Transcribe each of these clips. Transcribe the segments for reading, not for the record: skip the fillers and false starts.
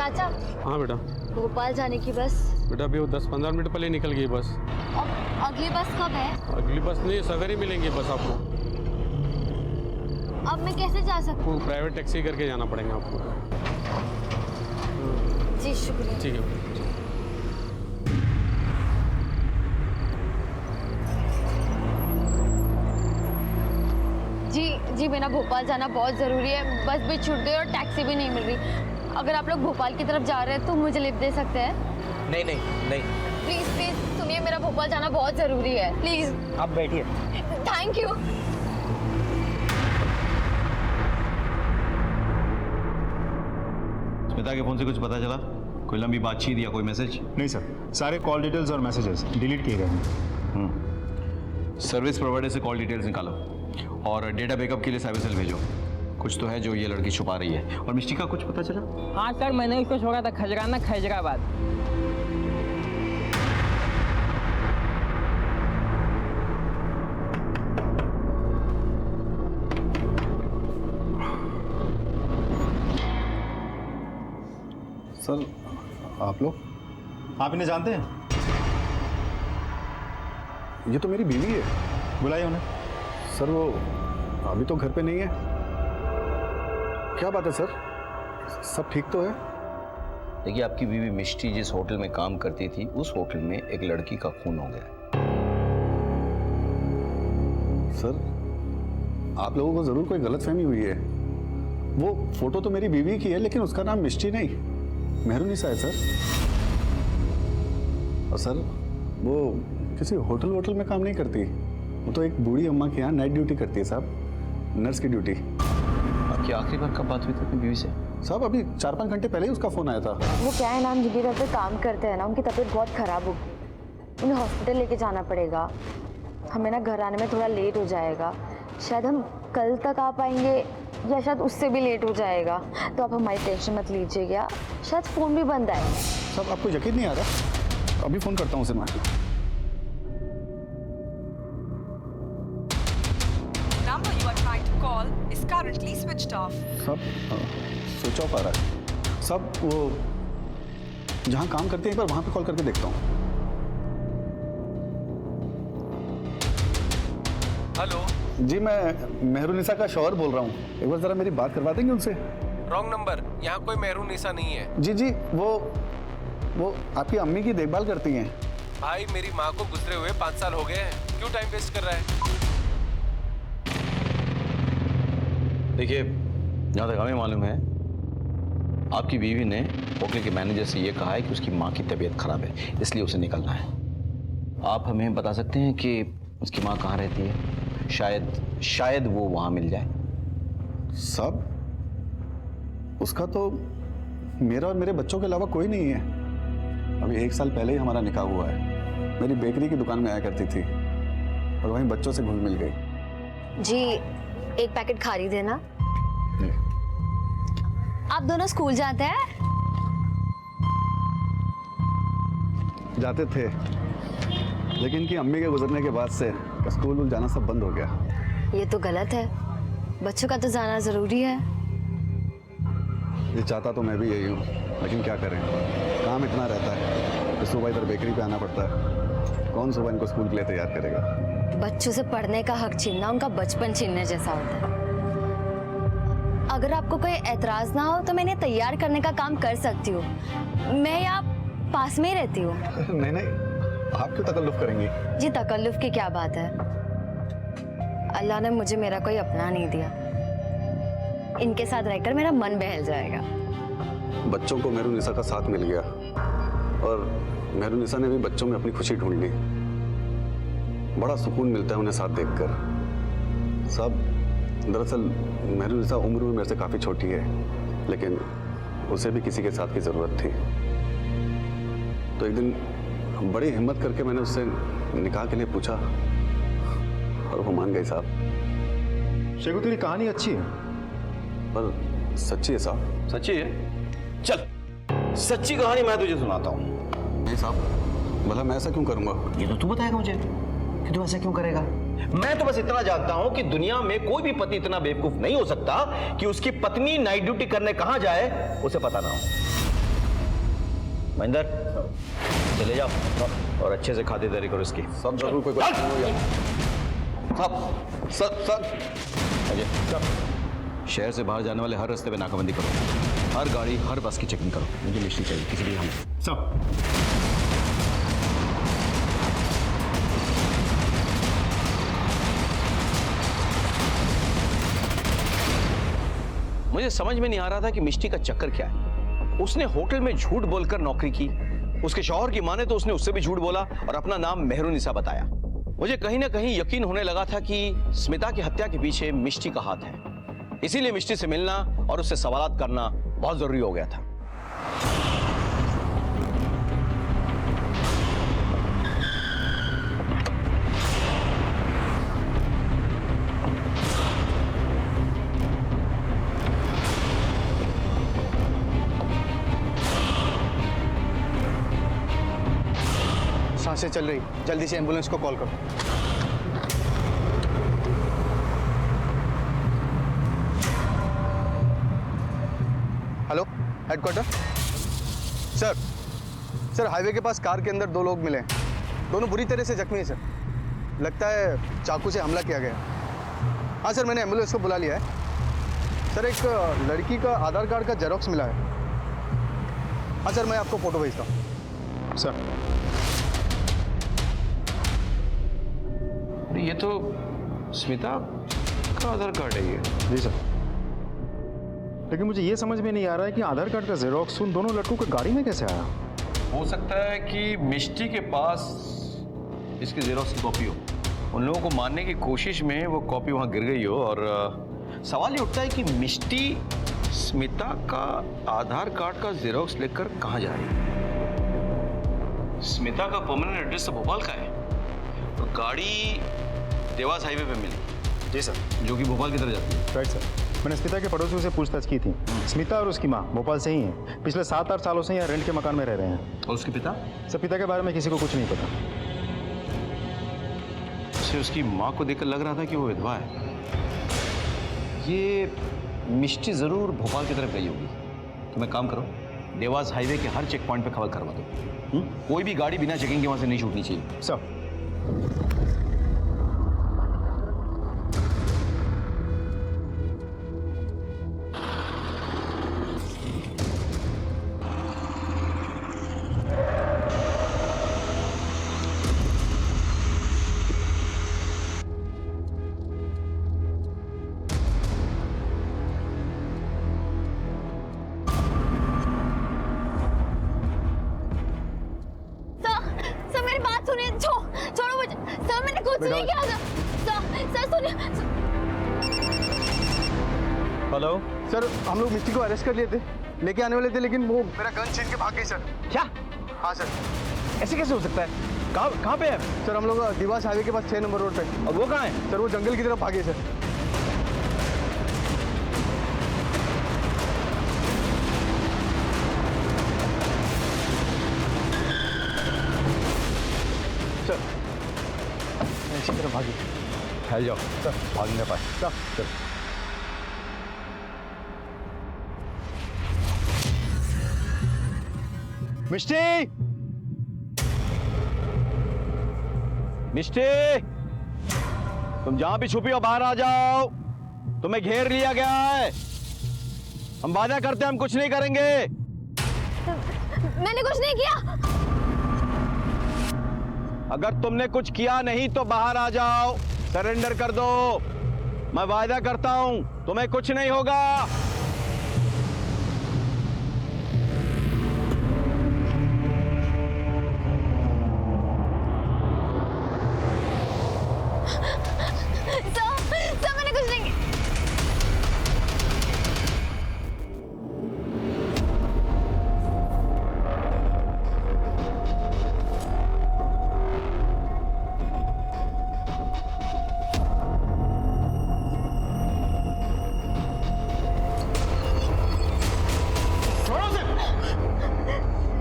चाचा। हाँ बेटा। भोपाल जाने की बस? बेटा अभी वो 10-15 मिनट पहले निकल गई बस। अब अगली बस कब है? अगली बस नहीं, सवेरे मिलेंगी बस आपको। अब मैं कैसे जा सकती हूँ? प्राइवेट टैक्सी करके जाना पड़ेगा आपको। जी शुक्रिया। ठीक है। जी मेरा भोपाल जाना बहुत ज़रूरी है, बस भी छूट गई और टैक्सी भी नहीं मिल रही। अगर आप लोग भोपाल की तरफ जा रहे हैं तो मुझे लिफ्ट दे सकते हैं? नहीं नहीं नहीं। प्लीज़ प्लीज़ सुनिए, मेरा भोपाल जाना बहुत ज़रूरी है, प्लीज़। आप बैठिए। Thank you. स्मिता के फोन से कुछ पता चला? कोई लंबी बातचीत या कोई मैसेज? नहीं सर, सारे कॉल डिटेल्स और मैसेजेस डिलीट किए गए हैं। सर्विस प्रोवाइडर से कॉल डिटेल्स निकालो और डेटा बैकअप के लिए साइबर सेल भेजो। कुछ तो है जो ये लड़की छुपा रही है। और मिष्टी का कुछ पता चला? हाँ सर, मैंने उसको छोड़ा था खजराना खैजराबाद। सर आप लोग, आप इन्हें जानते हैं? ये तो मेरी बीवी है। बुलाइए उन्हें। सर वो अभी तो घर पे नहीं है। क्या बात है सर, सब ठीक तो है? देखिए, आपकी बीवी मिष्टी जिस होटल में काम करती थी उस होटल में एक लड़की का खून हो गया। सर आप लोगों को जरूर कोई गलतफहमी हुई है। वो फोटो तो मेरी बीवी की है लेकिन उसका नाम मिष्टी नहीं, मेहरुनिसा है सर। और सर वो किसी होटल में काम नहीं करती, वो तो एक बूढ़ी अम्मा के यहाँ नाइट ड्यूटी करती है साहब, नर्स की ड्यूटी। आपकी आखिरी बार कब बात हुई थी अपनी बीवी से? साहब अभी 4-5 घंटे पहले ही उसका फ़ोन आया था। वो क्या है ना, हम जिनके घर पे काम करते हैं ना, उनकी तबीयत बहुत ख़राब हो गई, उन्हें हॉस्पिटल लेके जाना पड़ेगा। हमें ना घर आने में थोड़ा लेट हो जाएगा, शायद हम कल तक आ पाएंगे या शायद उससे भी लेट हो जाएगा। तो आप हमारी टेंशन मत लीजिएगा, शायद फ़ोन भी बंद आए। साहब आपको यकीन नहीं आ रहा? अभी फ़ोन करता हूँ उसे मैं। number you are trying to call is currently switched off. सब स्विच ऑफ आ रहा है। सब वो जहाँ काम करते हैं एक बार वहाँ पे कॉल करके देखता हूँ। हेलो जी मैं मेहरुनिसा का शौहर बोल रहा हूँ, एक बार ज़रा मेरी बात करवा देंगे उनसे? रॉन्ग नंबर, यहाँ कोई मेहरुनिसा नहीं है। जी वो आपकी अम्मी की देखभाल करती हैं। भाई मेरी माँ को गुजरे हुए 5 साल हो गए हैं, क्यों टाइम वेस्ट कर रहा है? देखिए, जहाँ तक हमें मालूम है आपकी बीवी ने होटल के मैनेजर से ये कहा है कि उसकी माँ की तबीयत खराब है, इसलिए उसे निकलना है। आप हमें बता सकते हैं कि उसकी माँ कहाँ रहती है? शायद वो वहाँ मिल जाए। सब उसका तो मेरा और मेरे बच्चों के अलावा कोई नहीं है। अभी 1 साल पहले ही हमारा निकाह हुआ है। मेरी बेकरी की दुकान में आया करती थी और वहीं बच्चों से घुल मिल गई। जी एक पैकेट खारी देना। आप दोनों स्कूल जाते हैं? जाते थे, लेकिन इनकी अम्मी के गुजरने के बाद से स्कूल जाना सब बंद हो गया। ये तो गलत है, बच्चों का तो जाना जरूरी है। ये चाहता तो मैं भी यही हूँ, लेकिन क्या करें, काम इतना रहता है कि सुबह इधर बेकरी पे आना पड़ता है। कौन सुबह इनको स्कूल के लिए तैयार करेगा? बच्चों से पढ़ने का हक छीनना उनका बचपन छीनने जैसा होता है। अगर आपको कोई एतराज ना हो तो मैं इन्हें तैयार करने का काम कर सकती हूँ। मैं यहाँ पास में ही रहती हूँ। नहीं आप क्यों तकल्लुफ करेंगी? जी तकल्लुफ की क्या बात है, अल्लाह ने मुझे मेरा कोई अपना नहीं दिया, इनके साथ रहकर मेरा मन बहल जाएगा। बच्चों को मेहरुनिसा का साथ मिल गया और मेहरुनिसा ने भी बच्चों में अपनी खुशी ढूंढ ली। बड़ा सुकून मिलता है उन्हें साथ देखकर। सब दरअसल मेहरुनिसा उम्र में मेरे से काफ़ी छोटी है, लेकिन उसे भी किसी के साथ की ज़रूरत थी। तो एक दिन बड़ी हिम्मत करके मैंने उससे निकाह के लिए पूछा और वो मान गई साहब। शेखू तेरी कहानी अच्छी है पर सच्ची है साहब। सच्ची है? चल सच्ची कहानी मैं तुझे सुनाता हूँ। नहीं साहब, भला मैं ऐसा क्यों करूँगा? ये तो तू बताएगा मुझे कि तू ऐसा क्यों करेगा। मैं तो बस इतना जानता हूं कि दुनिया में कोई भी पति इतना बेवकूफ नहीं हो सकता कि उसकी पत्नी नाइट ड्यूटी करने कहां जाए उसे पता ना हो। महेंद्र चले जाओ और अच्छे से खातिरदारी करो इसकी। सब जरूर कोई सब अजय शहर से बाहर जाने वाले हर रास्ते पे नाकाबंदी करो, हर गाड़ी हर बस की चेकिंग करो। मुझे मिश्री चाहिए किसी भी हाल में। सब मुझे समझ में नहीं आ रहा था कि मिष्टी का चक्कर क्या है। उसने होटल में झूठ बोलकर नौकरी की, उसके शौहर की माने तो उसने उससे भी झूठ बोला और अपना नाम मेहरुनिसा बताया। मुझे कहीं ना कहीं यकीन होने लगा था कि स्मिता की हत्या के पीछे मिष्टी का हाथ है। इसीलिए मिष्टी से मिलना और उससे सवालात करना बहुत जरूरी हो गया था। सांसें चल रही, जल्दी से एम्बुलेंस को कॉल करो। Hello headquarter. सर हाईवे के पास कार के अंदर 2 लोग मिले हैं। दोनों बुरी तरह से जख्मी हैं सर। लगता है चाकू से हमला किया गया। हाँ सर, मैंने एम्बुलेंस को बुला लिया है। सर एक लड़की का आधार कार्ड का जेरोक्स मिला है। हाँ सर, मैं आपको फोटो भेजता हूँ। सर ये तो स्मिता का आधार कार्ड है ये। जी सर, लेकिन मुझे ये समझ में नहीं आ रहा है कि आधार कार्ड का जेरोक्स उन दोनों लड़कों की गाड़ी में कैसे आया। हो सकता है कि मिष्टी के पास इसकी जेरोक्स की कॉपी हो। उन लोगों को मारने की कोशिश में वो कॉपी वहां गिर गई हो। और सवाल ये उठता है कि मिष्टी स्मिता का आधार कार्ड का जेरोक्स लेकर कहां जा रही है। स्मिता का परमानेंट एड्रेस तो भोपाल का है, तो गाड़ी देवास हाईवे पे मिली। जी सर। जो कि भोपाल की तरफ जाती है। राइट सर, मैंने स्मिता के पड़ोसियों से पूछताछ की थी। स्मिता और उसकी माँ भोपाल से ही हैं। पिछले 7-8 सालों से यहाँ रेंट के मकान में रह रहे हैं। और उसके पिता? सर पिता के बारे में किसी को कुछ नहीं पता। उसे उसकी माँ को देखकर लग रहा था कि वो विधवा है। ये मिष्टी जरूर भोपाल की तरफ गई होगी। तो मैं काम करो, देवास हाईवे के हर चेक पॉइंट पे खबर करवा दो। कोई भी गाड़ी बिना चेकिंग के वहां से नहीं छूटनी चाहिए। सर छोड़ो मुझे सर, मैंने कुछ नहीं किया था सर सुनिए। हेलो सर, हम लोग मिस्टी को अरेस्ट कर लिए थे, लेके आने वाले थे, लेकिन वो मेरा गन छीन के भाग गई सर। क्या? हाँ सर। ऐसे कैसे हो सकता है? कहाँ पे है? सर हम लोग देवास हाईवे के पास 6 नंबर रोड पे। और वो कहाँ है? सर वो जंगल की तरफ भागे सर। सर इसी तरफ भागे। फैल जाओ सर भाग नहीं पाए। सर मिष्टी, मिष्टी, तुम जहां भी छुपी हो बाहर आ जाओ। तुम्हें घेर लिया गया है। हम वादा करते हैं हम कुछ नहीं करेंगे। मैंने कुछ नहीं किया। अगर तुमने कुछ किया नहीं तो बाहर आ जाओ, सरेंडर कर दो। मैं वादा करता हूं तुम्हें कुछ नहीं होगा। सर मैंने कुछ नहीं किया।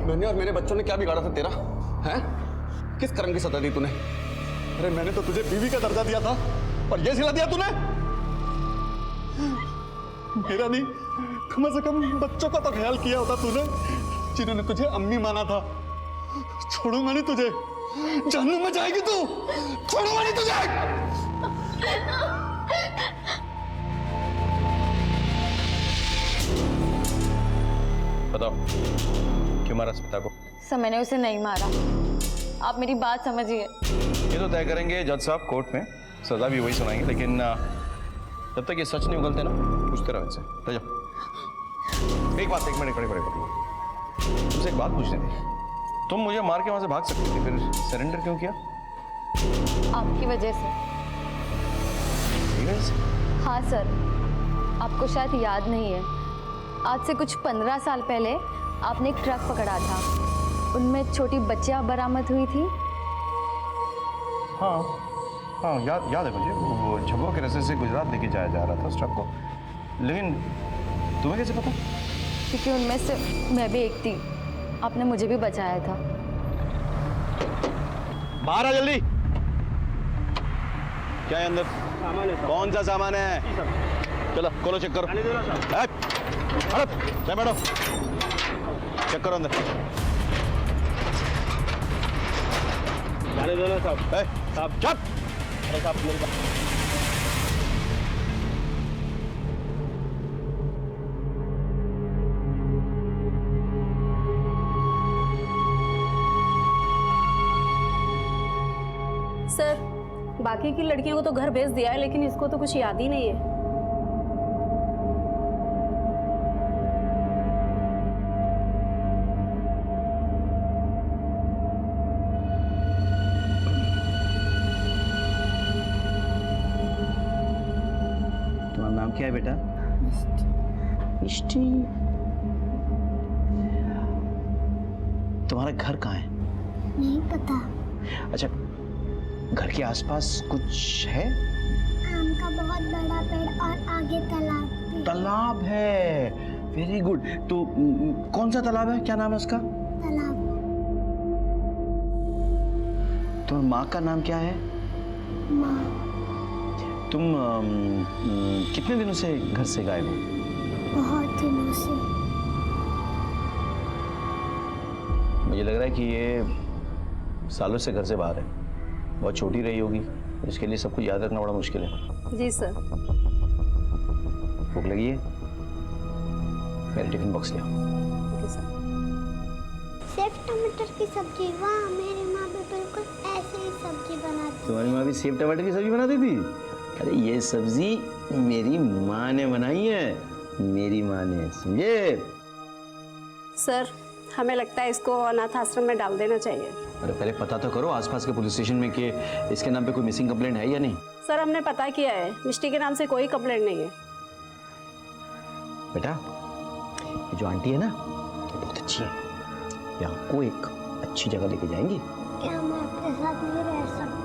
मैंने और मेरे बच्चों ने क्या बिगाड़ा था तेरा? हैं? किस कर्म की सजा दी तूने? अरे मैंने तो तुझे बीवी का दर्जा दिया था और ये सिला दिया तूने? मेरा नहीं, कम से कम बच्चों का तो ख्याल किया होता तूने। जिन्होंने तुझे अम्मी माना था। छोड़ूंगा नहीं तुझे, जहन्नुम में जाएगी तू, छोड़ूंगा नहीं तुझे। बताओ क्यों मारा स्मिता को? सर मैंने उसे नहीं मारा, आप मेरी बात समझिए। ये तो तय करेंगे जज साहब कोर्ट में, सजा भी वही सुनाएंगे, लेकिन जब तक ये सच नहीं उगलते ना, पूछते रहो इनसे। ले जाओ। एक मिनट खड़े तुमसे एक बात पूछनी थी। तुम मुझे मार के वहां से भाग सकती थी, फिर सरेंडर क्यों किया? आपकी वजह से। हाँ सर, आपको शायद याद नहीं है, आज से कुछ 15 साल पहले आपने एक ट्रक पकड़ा था, उनमें छोटी बच्चियां बरामद हुई थी। हाँ याद है मुझे। वो झब्बों के रास्ते से गुजरात लेके जाया जा रहा था उस ट्रक को। लेकिन तुम्हें कैसे पता? क्योंकि उनमें से मैं भी एक थी, आपने मुझे भी बचाया था। बाहर आ जल्दी। क्या है अंदर? सामान है। कौन सा सामान है? चलो खोलो, चेक करो। बैठो, चेक करो अंदर। साहब चुप। सर, बाकी की लड़कियों को तो घर भेज दिया है, लेकिन इसको तो कुछ याद ही नहीं है। तुम्हारा नाम क्या है बेटा? मिष्टी। तुम्हारा घर कहाँ है? नहीं पता। अच्छा, घर के आसपास कुछ है? आम का बहुत बड़ा पेड़ और आगे तालाब भी। तालाब है, वेरी गुड। तो कौन सा तालाब है, क्या नाम है उसका? तालाब। तुम्हारी माँ का नाम क्या है? माँ। तुम कितने दिनों से घर से गायब हो? बहुत दिनों से। मुझे लग रहा है कि ये सालों से घर से बाहर है, बहुत छोटी रही होगी, इसके लिए सब कुछ याद रखना बड़ा मुश्किल है। जी सर। भूख लगी है? मेरे टिफिन बॉक्स ले आओ। सेव टमाटर की सब्जी, वाह, मेरी माँ भी बिल्कुल ऐसे ही सब्जी बनाती। तुम्हारी माँ भी सेव टमाटर की सब्जी बनाती थी? अरे ये सब्जी मेरी माँ ने बनाई है, मेरी माँ ने, समझे? सर, हमें लगता है इसको अनाथ आश्रम में डाल देना चाहिए। अरे पहले पता तो करो आसपास के पुलिस स्टेशन में कि इसके नाम पे कोई मिसिंग कंप्लेंट है या नहीं। सर, हमने पता किया है, मिष्टी के नाम से कोई कंप्लेंट नहीं है। बेटा, ये जो आंटी है ना, ये बहुत अच्छी है, ये आपको एक अच्छी जगह लेके जाएंगी। क्या मैं आपके साथ नहीं रह सकती?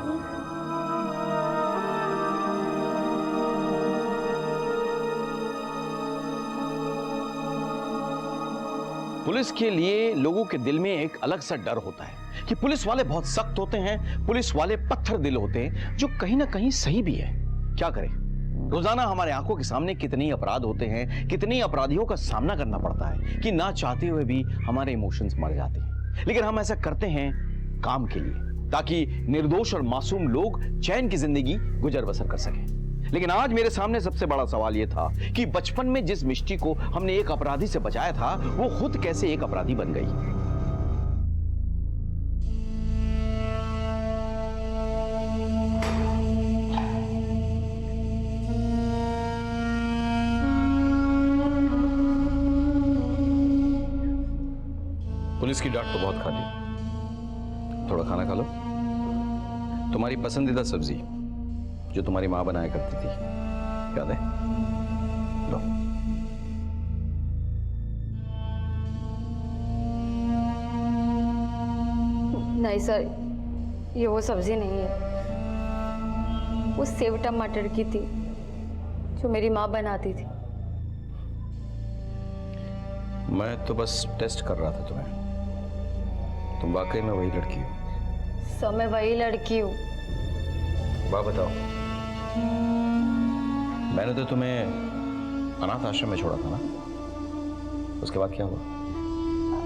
पुलिस के लिए लोगों के दिल में एक अलग सा डर होता है कि पुलिस वाले बहुत सख्त होते हैं, पुलिस वाले पत्थर दिल होते हैं, जो कहीं ना कहीं सही भी है। क्या करें, रोजाना हमारे आंखों के सामने कितने अपराध होते हैं, कितने अपराधियों का सामना करना पड़ता है कि ना चाहते हुए भी हमारे इमोशंस मर जाते हैं। लेकिन हम ऐसा करते हैं काम के लिए, ताकि निर्दोष और मासूम लोग चैन की जिंदगी गुजर बसर कर सकें। लेकिन आज मेरे सामने सबसे बड़ा सवाल यह था कि बचपन में जिस मिष्टी को हमने एक अपराधी से बचाया था, वो खुद कैसे एक अपराधी बन गई। पुलिस की डांट तो बहुत खा ली, थोड़ा खाना खा लो। तुम्हारी पसंदीदा सब्जी जो तुम्हारी माँ बनाया करती थी, याद है? लो। नहीं सर, ये वो सब्जी नहीं है, वो सेव टमाटर की थी जो मेरी माँ बनाती थी। मैं तो बस टेस्ट कर रहा था तुम्हें, तुम वाकई में वही लड़की हो? सर, मैं वही लड़की हूँ। बात बताओ, मैंने तो तुम्हें अनाथ आश्रम में छोड़ा था ना, उसके बाद क्या हुआ?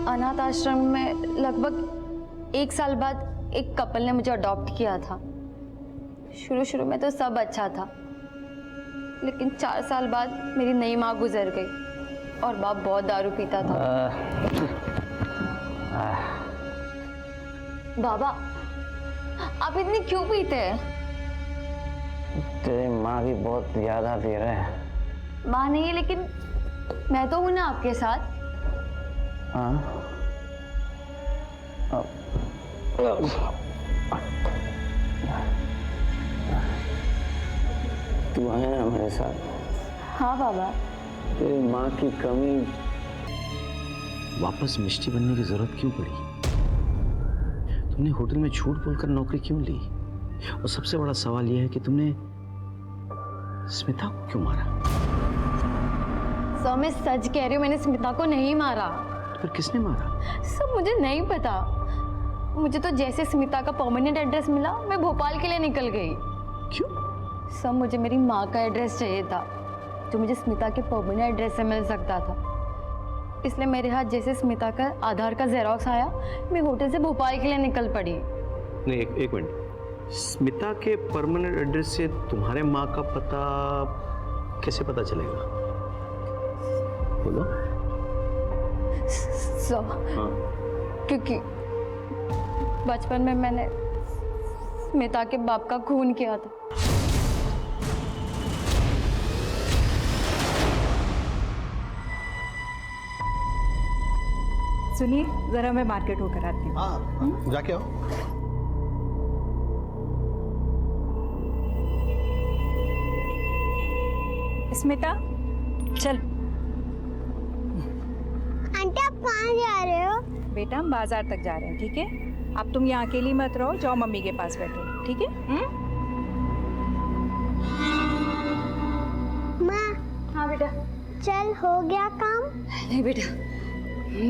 अनाथ आश्रम में लगभग 1 साल बाद एक कपल ने मुझे अडॉप्ट किया था। शुरू में तो सब अच्छा था, लेकिन 4 साल बाद मेरी नई माँ गुजर गई और बाप बहुत दारू पीता था। बाबा, आप इतनी क्यों पीते हैं? तेरी माँ की बहुत याद आती है। माँ नहीं है, लेकिन मैं तो हूं ना आपके साथ। हाँ। तू है ना मेरे साथ? हाँ बाबा। तेरी माँ की कमी। वापस मिष्टी बनने की जरूरत क्यों पड़ी? तुमने होटल में झूठ बोलकर नौकरी क्यों ली? और सबसे बड़ा सवाल यह है कि तुमने स्मिता को क्यों मारा? सर, मैं सच कह रही हूँ, मैंने स्मिता को नहीं मारा। तो फिर किसने मारा? सर, मुझे नहीं पता। मुझे तो जैसे स्मिता का परमानेंट एड्रेस मिला, मैं भोपाल के लिए निकल गई। क्यों? सर, मुझे मेरी माँ का एड्रेस चाहिए था, जो मुझे स्मिता के परमानेंट एड्रेस से मिल सकता था। इसलिए मेरे हाथ जैसे स्मिता का आधार का जेरॉक्स आया, मैं होटल से भोपाल के लिए निकल पड़ी। नहीं, एक मिनट। स्मिता के परमानेंट एड्रेस से तुम्हारे माँ का पता कैसे पता चलेगा? बोलो। सर, हाँ। क्योंकि बचपन में मैंने स्मिता के बाप का खून किया था। सुनिए, जरा मैं मार्केट होकर आती हूँ। हाँ, जाके आओ। स्मिता, चल। आंटी, आप कहाँ जा रहे हो? बेटा, हम बाजार तक जा रहे हैं, ठीक है? अब तुम यहाँ अकेली मत रहो, जाओ मम्मी के पास बैठो, ठीक है? माँ। हाँ बेटा। चल, हो गया काम? नहीं बेटा,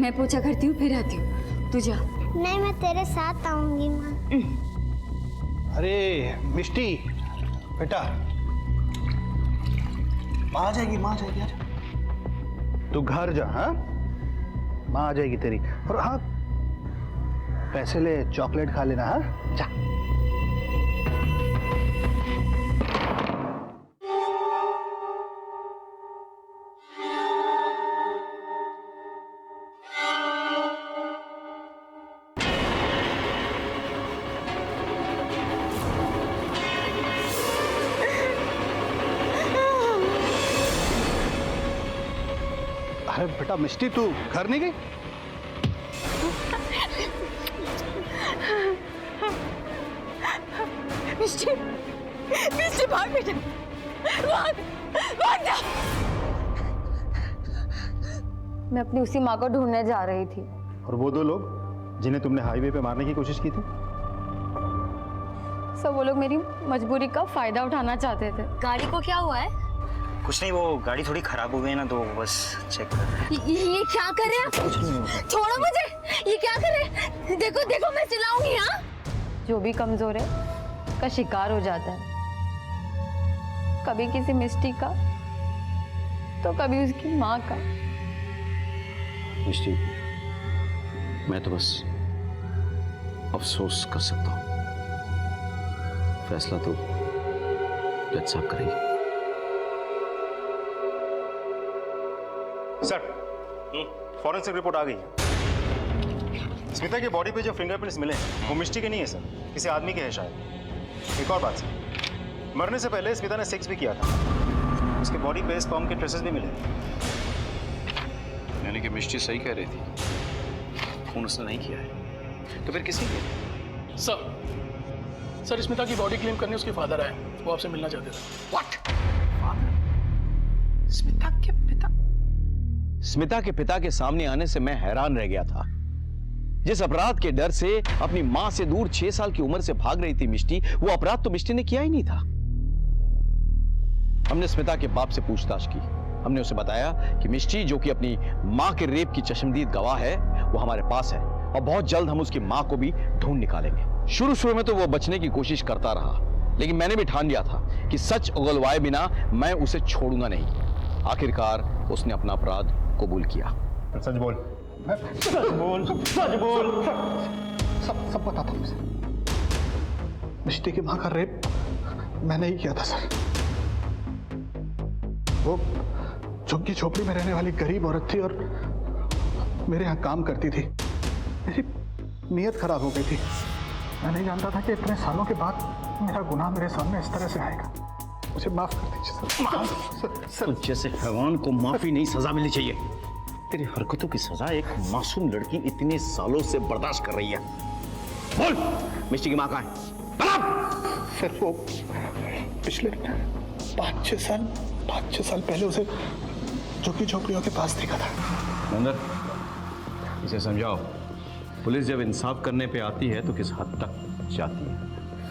मैं पूछा करती हूँ, फिर आती हूँ। तू जा। नहीं, मैं तेरे साथ आऊंगी माँ। अरे मिष्टी, बेटा, माँ आ जाएगी यार। तू घर जा। हाँ, माँ आ जाएगी तेरी। और हाँ, पैसे ले, चॉकलेट खा लेना। हाँ, जा। अरे बेटा मिष्टी, तू घर नहीं गई? मिष्टी, भाग बेटा, भाग जा। मैं अपनी उसी माँ को ढूंढने जा रही थी। और वो 2 लोग जिन्हें तुमने हाईवे पे मारने की कोशिश की थी? सब वो लोग मेरी मजबूरी का फायदा उठाना चाहते थे। गाड़ी को क्या हुआ है? कुछ नहीं, वो गाड़ी थोड़ी खराब हो गई ना, तो बस चेक कर रहे हैं। ये क्या कर रहे हैं? छोड़ो मुझे। ये क्या कर रहे हैं? देखो देखो, मैं चिल्लाऊंगी। हाँ, जो भी कमजोर है का शिकार हो जाता है, कभी किसी मिष्टी का, तो कभी उसकी माँ का। मिष्टी, मैं तो बस अफसोस कर सकता हूँ। फैसला तो जज साहब करेंगे। सर, फॉरेंसिक रिपोर्ट आ गई है। स्मिता की बॉडी पे जो फिंगरप्रिंट्स मिले हैं वो मिष्टी के नहीं है सर, किसी आदमी के हैं शायद। एक और बात सर, मरने से पहले स्मिता ने सेक्स भी किया था। उसके बॉडी पे स्पर्म के ट्रेसेस भी मिले। यानी कि मिष्टी सही कह रही थी, खून उसने नहीं किया है, तो फिर किसी ने? सर, स्मिता की बॉडी क्लेम करने उसके फादर आए, वो आपसे मिलना चाहते थे। व्हाट? स्मिता के पिता? स्मिता के पिता के सामने आने से मैं हैरान रह गया था। जिस अपराध के डर से अपनी मां से दूर 6 साल की उम्र से भाग रही थी मिष्टी, वो अपराध तो मिष्टी ने किया ही नहीं था। हमने स्मिता के बाप से पूछताछ की। हमने उसे बताया कि मिष्टी, जो कि अपनी मां के रेप की चश्मदीद गवाह है, वो हमारे पास है और बहुत जल्द हम उसकी मां को भी ढूंढ निकालेंगे। शुरू में तो वो बचने की कोशिश करता रहा, लेकिन मैंने भी ठान लिया था कि सच उगलवाए बिना मैं उसे छोड़ूंगा नहीं। आखिरकार उसने अपना अपराध कबूल किया। सच बोल। सच बोल, सच बोल। सब पता था मुझे। मिष्टी की माँ का रेप मैंने ही किया था सर। वो झुग्गी झोपड़ी में रहने वाली गरीब औरत थी और मेरे यहाँ काम करती थी। मेरी नीयत खराब हो गई थी। मैं नहीं जानता था कि इतने सालों के बाद मेरा गुनाह मेरे सामने इस तरह से आएगा। मुझे माफ कर दीजिए सर। तो जैसे हैवान को माफी नहीं सजा मिलनी चाहिए। तेरी हरकतों की सजा एक मासूम लड़की इतने सालों से बर्दाश्त कर रही है। बोल, मिष्टी की माँ कहाँ है? सर वो पिछले 5-6 साल पहले उसे झुग्गी झोपड़ियों के पास देखा था। नंदर, इसे समझाओ, पुलिस जब इंसाफ करने पे आती है तो किस हद तक जाती है।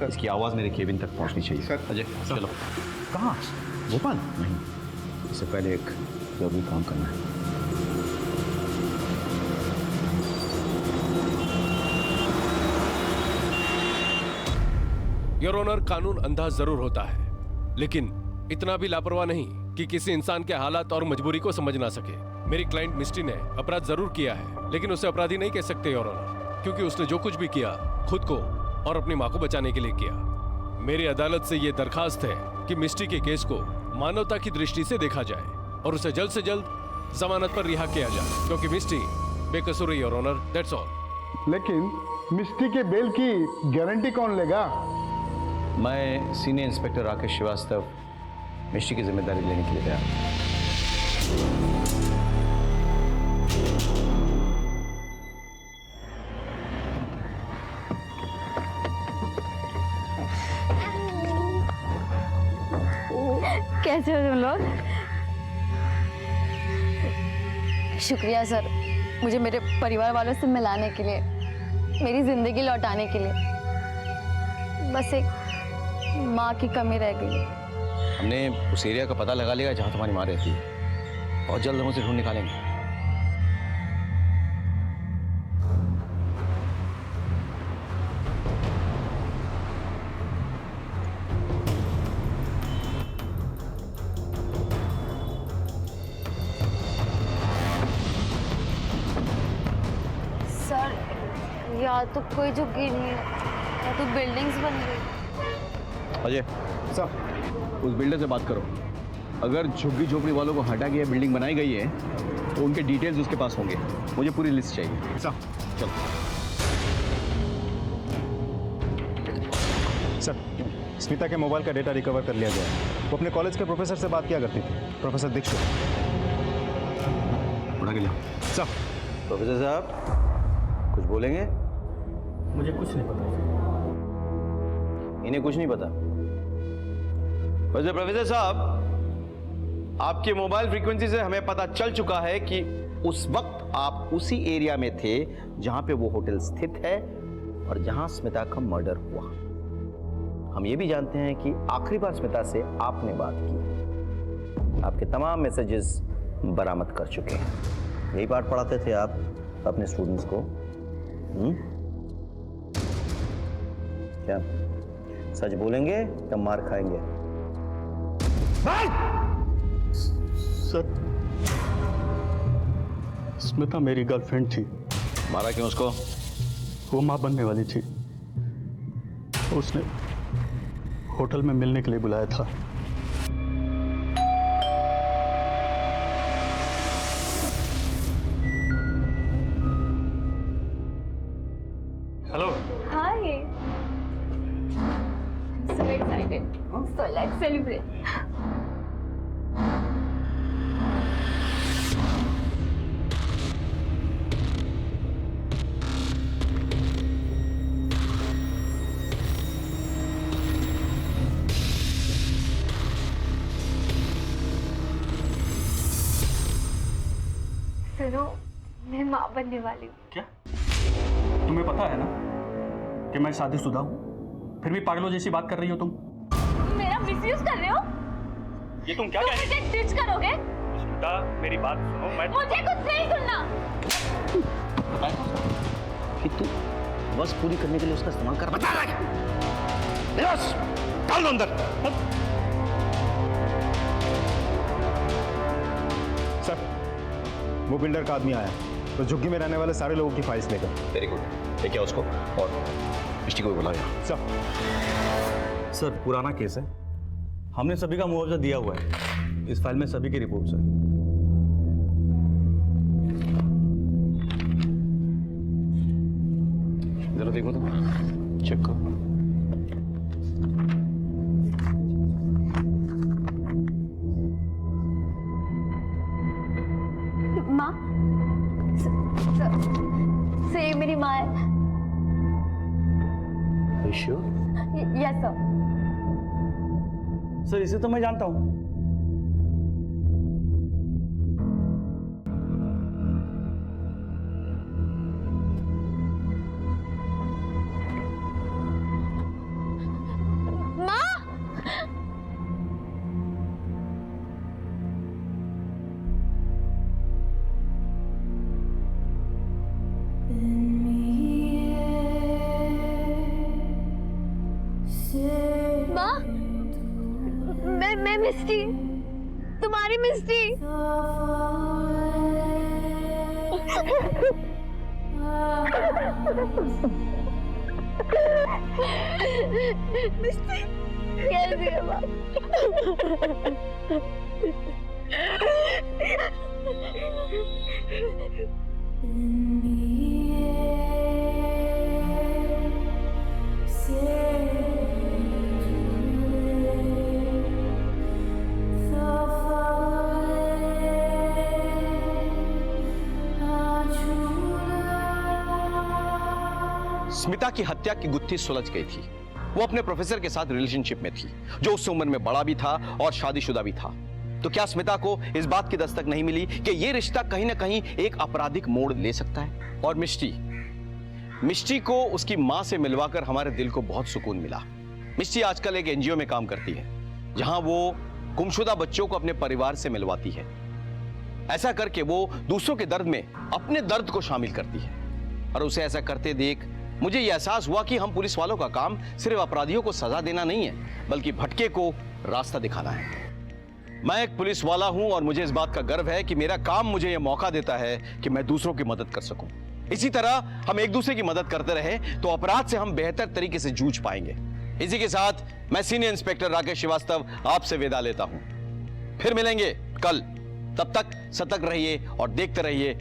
इसकी आवाज मेरे केबिन तक पहुंचनी चाहिए। सर अजय चलो। कहाँ? भोपाल? नहीं, इससे पहले एक जरूरी काम करना है। योर ऑनर, कानून अंधा जरूर होता है, लेकिन इतना भी लापरवाह नहीं कि किसी इंसान के हालात और मजबूरी को समझ ना सके। मेरी क्लाइंट मिस्टी ने अपराध जरूर किया है, लेकिन उसे अपराधी नहीं कह सकते योर ऑनर, क्योंकि उसने जो कुछ भी किया खुद को और अपनी मां को बचाने के लिए किया। मेरी अदालत से यह दरखास्त है कि मिस्टी के केस को मानवता की दृष्टि से देखा जाए और उसे जल्द से जल्द जमानत पर रिहा किया जाए, क्योंकि मिस्टी बेकसूर है योर ऑनर, दैट्स ऑल। लेकिन मिस्टी के बेल की गारंटी कौन लेगा? मैं सीनियर इंस्पेक्टर राकेश श्रीवास्तव मिष्टी की जिम्मेदारी लेने के लिए तैयार हूं। कैसे हो तुम लोग? शुक्रिया सर, मुझे मेरे परिवार वालों से मिलाने के लिए, मेरी जिंदगी लौटाने के लिए। बस एक माँ की कमी रह गई। हमने उस एरिया का पता लगा लिया जहां तुम्हारी माँ रहती है। बहुत जल्द हम उसे ढूंढ निकालेंगे। सर, या तो कोई झुग्गी नहीं है या तो बिल्डिंग्स बन गई। अजय सर, उस बिल्डर से बात करो। अगर झुग्गी झोपड़ी वालों को हटा के बिल्डिंग बनाई गई है तो उनके डिटेल्स उसके पास होंगे। मुझे पूरी लिस्ट चाहिए। सर चलो। सर, स्मिता के मोबाइल का डेटा रिकवर कर लिया गया है। वो अपने कॉलेज के प्रोफेसर से बात किया करती थी, प्रोफेसर दीक्षित। उठा के लिया। सर, प्रोफेसर साहब कुछ बोलेंगे? मुझे कुछ नहीं पता। इन्हें कुछ नहीं पता। वैसे प्रोफेसर साहब, आपके मोबाइल फ्रीक्वेंसी से हमें पता चल चुका है कि उस वक्त आप उसी एरिया में थे जहां पे वो होटल स्थित है और जहां स्मिता का मर्डर हुआ। हम ये भी जानते हैं कि आखिरी बार स्मिता से आपने बात की। आपके तमाम मैसेजेस बरामद कर चुके हैं। यही पाठ पढ़ाते थे आप अपने स्टूडेंट्स को? क्या सच बोलेंगे तब मार खाएंगे? सर, स्मिता मेरी गर्लफ्रेंड थी। मारा क्यों उसको? वो मां बनने वाली थी। उसने होटल में मिलने के लिए बुलाया था। Hello. Hi. I'm so excited. So let's celebrate. सुनो, मैं माँ बनने वाली हूँ। क्या? तुम्हें पता है ना कि मैं शादीशुदा हूँ, फिर भी पागलों जैसी बात कर रही हो तुम। मेरा मिसयूज कर रहे हो? ये तुम क्या कह रही हो? मुझे टिच करोगे? स्मिता, मेरी बात सुनो। मैं मुझे कुछ नहीं सुनना। कि तू बस पूरी करने के लिए उसका इस्तेमाल कर। बता रहा है। बस डाल दो अंदर। सर, वो बिल्डर का आदमी आया। तो झुग्गी में रहने वाले सारे लोगों की फाइल्स लेकर। वेरी गुड, लेके आओ उसको और मिष्टी को भी बुलाओ यहाँ। सर पुराना केस है, हमने सभी का मुआवजा दिया हुआ है। इस फाइल में सभी की रिपोर्ट्स है। जरा देखो तो, चेक करो। माँ, से ये मेरी माँ है। Yes sir. सर इसे तो मैं जानता हूँ। माँ, मैं मिस्टी, तुम्हारी मिस्टी। मिस्टी कैसी है माँ? स्मिता की हत्या की गुत्थी सुलझ गई थी। वो अपने प्रोफेसर के साथ रिलेशनशिप में थी, जो उस उम्र में बड़ा भी था और शादीशुदा भी था। तो क्या स्मिता को इस बात की दस्तक नहीं मिली कि यह रिश्ता कहीं ना कहीं एक आपराधिक मोड़ ले सकता है? और मिष्टी को उसकी मां से मिलवाकर हमारे दिल को बहुत सुकून मिला। मिष्टी आजकल एक एनजीओ में काम करती है, जहां वो गुमशुदा बच्चों को अपने परिवार से मिलवाती है। ऐसा करके वो दूसरों के दर्द में अपने दर्द को शामिल करती है। और उसे ऐसा करते देख मुझे यह एहसास हुआ कि हम पुलिस वालों का काम सिर्फ अपराधियों को सजा देना नहीं है, बल्कि भटके को रास्ता दिखाना है। मैं एक पुलिस वाला हूं और मुझे इस बात का गर्व है कि मेरा काम मुझे यह मौका देता है कि मैं दूसरों की मदद कर सकूं। इसी तरह हम एक दूसरे की मदद करते रहे तो अपराध से हम बेहतर तरीके से जूझ पाएंगे। इसी के साथ मैं सीनियर इंस्पेक्टर राकेश श्रीवास्तव आपसे विदा लेता हूं। फिर मिलेंगे कल। तब तक सतर्क रहिए और देखते रहिए